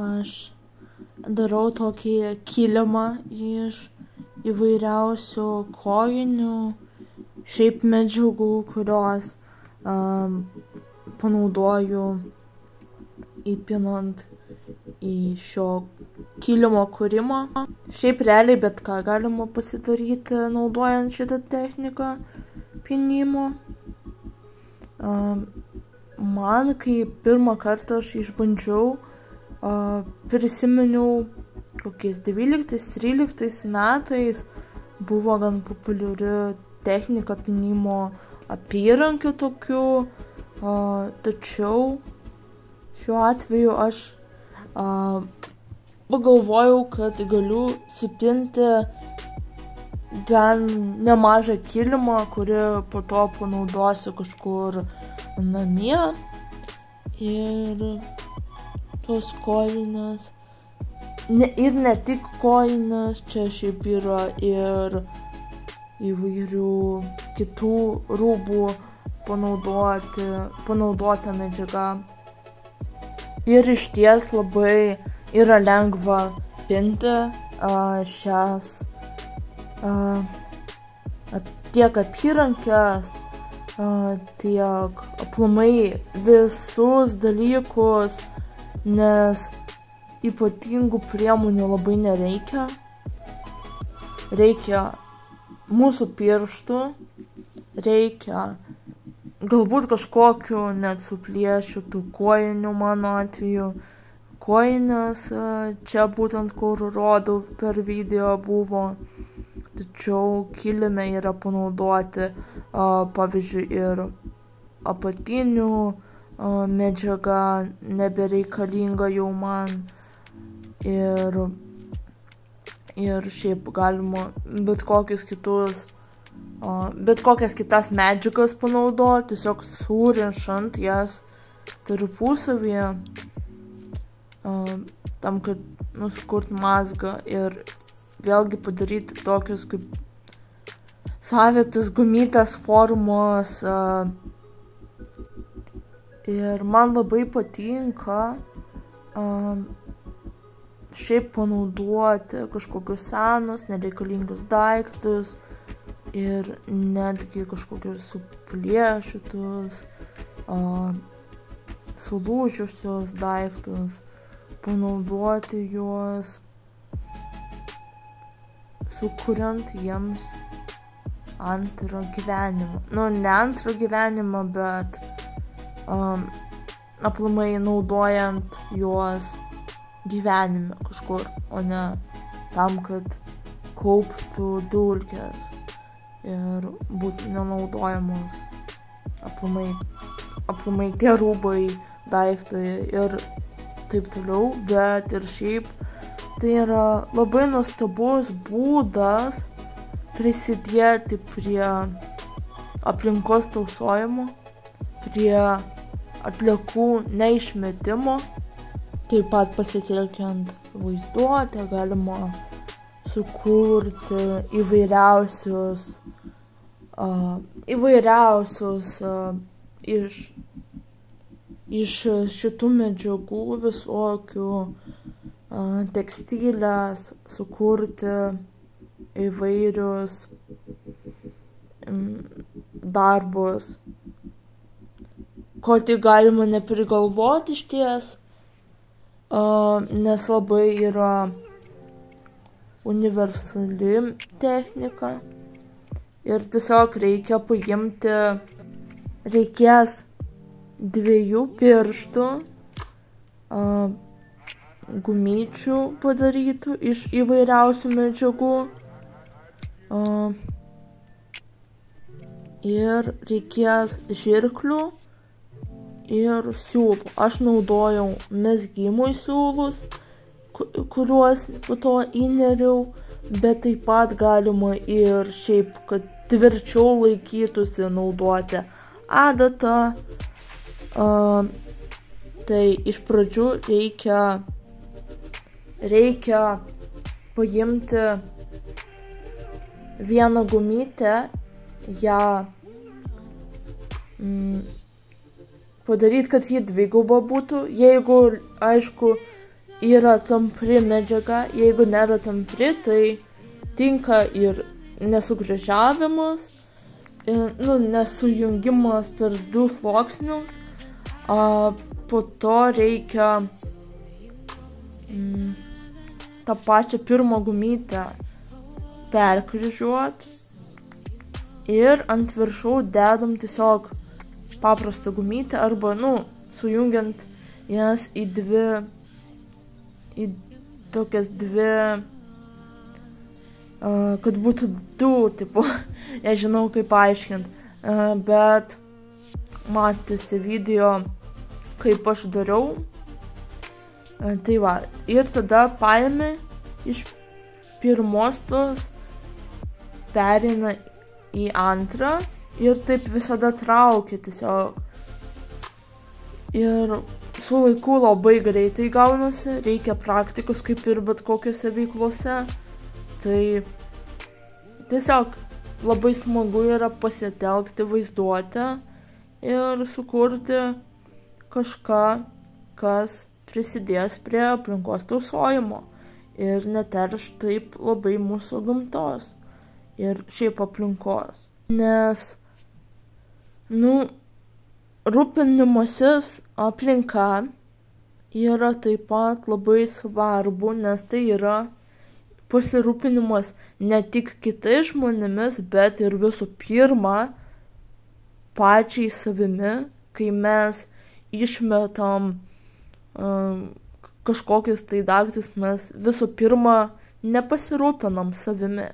aš darau tokį kilimą iš įvairiausių kojinių, šiaip medžiagų, kurios panaudoju įpinant į šio kilimo kūrimą. Šiaip realiai bet ką galima pasidaryti naudojant šitą techniką pinimo. Man, kai pirmą kartą aš išbandžiau, prisiminiau kokiais 12-13 metais buvo gan populiari technika pinimo apyrankių tokių, tačiau šiuo atveju aš pagalvojau, kad galiu supinti gan nemažą kilimą, kurį po to panaudosiu kažkur namie. Ir tos kojinės, ir ne tik kojinės, čia šiaip yra ir įvairių kitų rūbų panaudota medžiaga. Ir išties labai yra lengva pinti šias tiek apyrankes, tiek aplamai visus dalykus, nes ypatingų priemonių labai nereikia. Reikia mūsų pirštų, reikia galbūt kažkokiu net suplėšytų kojinių mano atveju. Kojinės čia būtent kur rodau per video buvo, tačiau kilime yra panaudoti pavyzdžiui ir apatinių medžiaga nebereikalinga jau man ir šiaip galima bet kokias kitas medžiagas panaudoti, tiesiog surišant jas tarpusavyje, tam, kad sukurt mazgą ir vėlgi padaryti tokius kaip savitas gumytės formos. Ir man labai patinka šiaip panaudoti kažkokius senus, nereikalingus daiktus ir netgi kažkokius suplėšytus, sulūžusius daiktus, panaudoti juos, sukuriant jiems antrą gyvenimą. Ne antrą gyvenimą, bet aplamai naudojant juos gyvenime kažkur, o ne tam, kad kauptų dulkes ir būtų nenaudojamos aplamai tie rūbai, daiktai ir taip toliau, bet ir šiaip tai yra labai nuostabus būdas prisidėti prie aplinkos tausojimo, prie atliekų neišmetimo. Taip pat pasitelkiant vaizduotę galima sukurti įvairiausius iš šitų medžiagų visokių tekstilės, sukurti įvairius darbus, ko tik galima neprigalvoti išties, nes labai yra universali technika ir tiesiog reikia paimti, reikės 2 pirštų gumyčių padarytų iš įvairiausių medžiagų ir reikės žirklių ir siūlų. Aš naudojau mezgimui siūlus, kuriuos po to įneriau, bet taip pat galima ir šiaip, kad tvirčiau laikytųsi, naudoti adatą. Tai iš pradžių reikia paimti vieną gumytę, ją padaryti, kad ji dviguba būtų. Jeigu, aišku, yra tampri medžiaga, jeigu nėra tampri, tai tinka ir nesugręžiavimas, nesujungimas per 2 sluoksnius, po to reikia tą pačią pirmą gumytę perkryžiuot ir ant viršau dedam tiesiog paprastą gumytę arba, sujungiant jas į tokias dvi, kad būtų 2, tipo, nežinau kaip paaiškint, bet matėsi video, kaip aš dariau, tai va, ir tada paimi iš pirmos tos, pereina į antrą ir taip visada traukia tiesiog. Ir su laiku labai greitai gaunasi, reikia praktikos kaip ir bet kokiose veiklose. Tai tiesiog labai smagu yra pasitelkti vaizduotę ir sukurti kažką, kas prisidės prie aplinkos tausojimo ir neterš taip labai mūsų gamtos ir šiaip aplinkos. Nes, rūpinimasis aplinka yra taip pat labai svarbu, nes tai yra pasirūpinimas ne tik kitais žmonėmis, bet ir visų pirma pačiai savimi, kai mes išmetam kažkokius tai daiktus, mes visų pirma nepasirūpinam savimi.